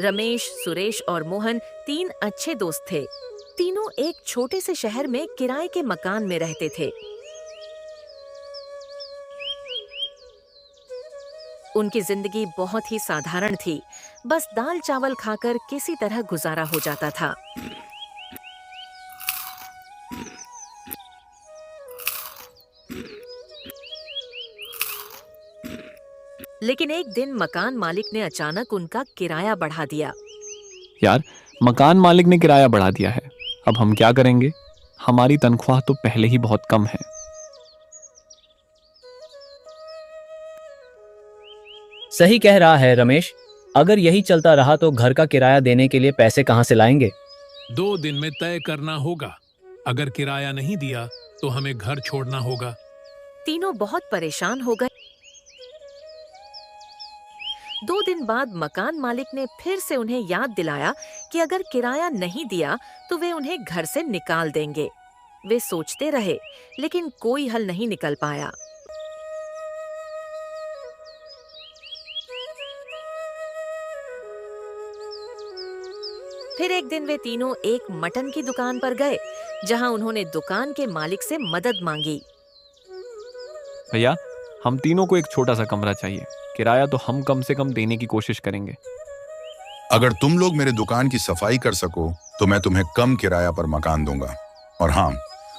रमेश, सुरेश और मोहन 3 अच्छे दोस्त थे। तीनों एक छोटे से शहर में किराए के मकान में रहते थे। उनकी जिंदगी बहुत ही साधारण थी, बस दाल चावल खाकर किसी तरह गुजारा हो जाता था। लेकिन एक दिन मकान मालिक ने अचानक उनका किराया बढ़ा दिया। यार, मकान मालिक ने किराया बढ़ा दिया है, अब हम क्या करेंगे? हमारी तनख्वाह तो पहले ही बहुत कम है। सही कह रहा है रमेश, अगर यही चलता रहा तो घर का किराया देने के लिए पैसे कहाँ से लाएंगे? 2 दिन में तय करना होगा। अगर किराया नहीं दिया तो हमें घर छोड़ना होगा। तीनों बहुत परेशान हो गए। 2 दिन बाद मकान मालिक ने फिर से उन्हें याद दिलाया कि अगर किराया नहीं दिया तो वे उन्हें घर से निकाल देंगे। वे सोचते रहे, लेकिन कोई हल नहीं निकल पाया। फिर एक दिन वे तीनों एक मटन की दुकान पर गए, जहां उन्होंने दुकान के मालिक से मदद मांगी। भैया, हम तीनों को एक छोटा सा कमरा चाहिए। किराया तो हम कम से कम देने की कोशिश करेंगे। अगर तुम लोग मेरे दुकान की सफाई कर सको तो मैं तुम्हें कम किराया पर मकान दूंगा। और हाँ,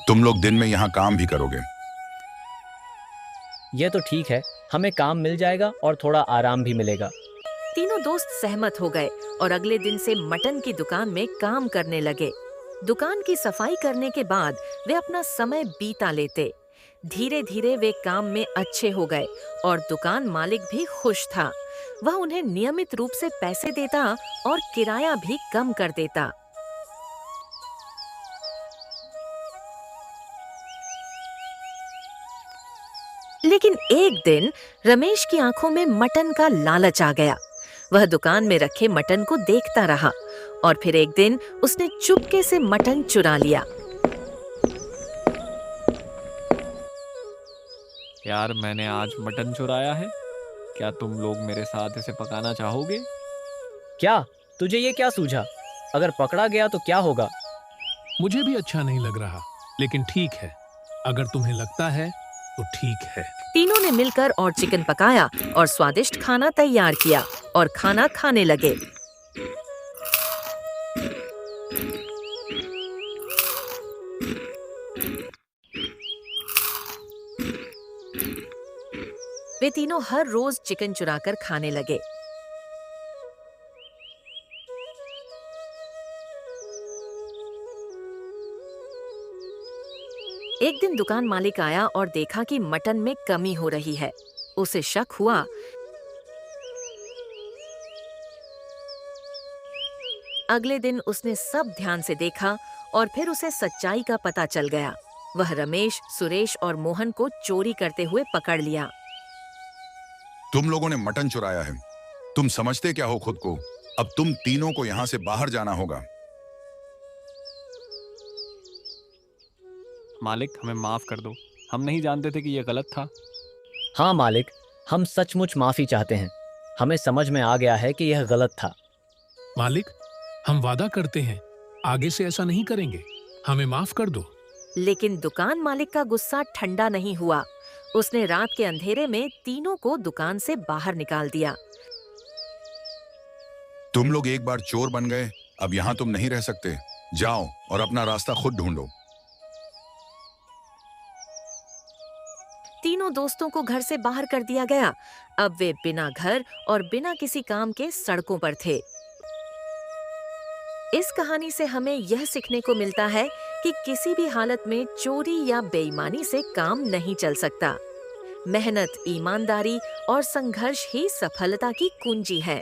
तुम लोग दिन में यहाँ काम भी करोगे। यह तो ठीक है, हमें काम मिल जाएगा और थोड़ा आराम भी मिलेगा। तीनों दोस्त सहमत हो गए और अगले दिन से मटन की दुकान में काम करने लगे। दुकान की सफाई करने के बाद वे अपना समय बीता लेते। धीरे धीरे वे काम में अच्छे हो गए और दुकान मालिक भी खुश था। वह उन्हें नियमित रूप से पैसे देता और किराया भी कम कर देता। लेकिन एक दिन रमेश की आंखों में मटन का लालच आ गया। वह दुकान में रखे मटन को देखता रहा और फिर एक दिन उसने चुपके से मटन चुरा लिया। यार, मैंने आज मटन चुराया है। क्या तुम लोग मेरे साथ इसे पकाना चाहोगे? क्या तुझे ये क्या सूझा? अगर पकड़ा गया तो क्या होगा? मुझे भी अच्छा नहीं लग रहा, लेकिन ठीक है। अगर तुम्हें लगता है तो ठीक है। तीनों ने मिलकर और चिकन पकाया और स्वादिष्ट खाना तैयार किया और खाना खाने लगे। वे तीनों हर रोज चिकन चुराकर खाने लगे। एक दिन दुकान मालिक आया और देखा कि मटन में कमी हो रही है। उसे शक हुआ। अगले दिन उसने सब ध्यान से देखा और फिर उसे सच्चाई का पता चल गया। वह रमेश, सुरेश और मोहन को चोरी करते हुए पकड़ लिया। तुम लोगों ने मटन चुराया है। तुम समझते क्या हो खुद को? अब तुम तीनों को यहाँ से बाहर जाना होगा। मालिक, हमें माफ कर दो। हम नहीं जानते थे कि यह गलत था। हाँ मालिक, हम सचमुच माफी चाहते हैं। हमें समझ में आ गया है कि यह गलत था। मालिक, हम वादा करते हैं आगे से ऐसा नहीं करेंगे। हमें माफ कर दो। लेकिन दुकान मालिक का गुस्सा ठंडा नहीं हुआ। उसने रात के अंधेरे में तीनों को दुकान से बाहर निकाल दिया। तुम लोग एक बार चोर बन गए, अब यहाँ तुम नहीं रह सकते। जाओ और अपना रास्ता खुद ढूंढो। तीनों दोस्तों को घर से बाहर कर दिया गया। अब वे बिना घर और बिना किसी काम के सड़कों पर थे। इस कहानी से हमें यह सीखने को मिलता है कि किसी भी हालत में चोरी या बेईमानी से काम नहीं चल सकता। मेहनत, ईमानदारी और संघर्ष ही सफलता की कुंजी है।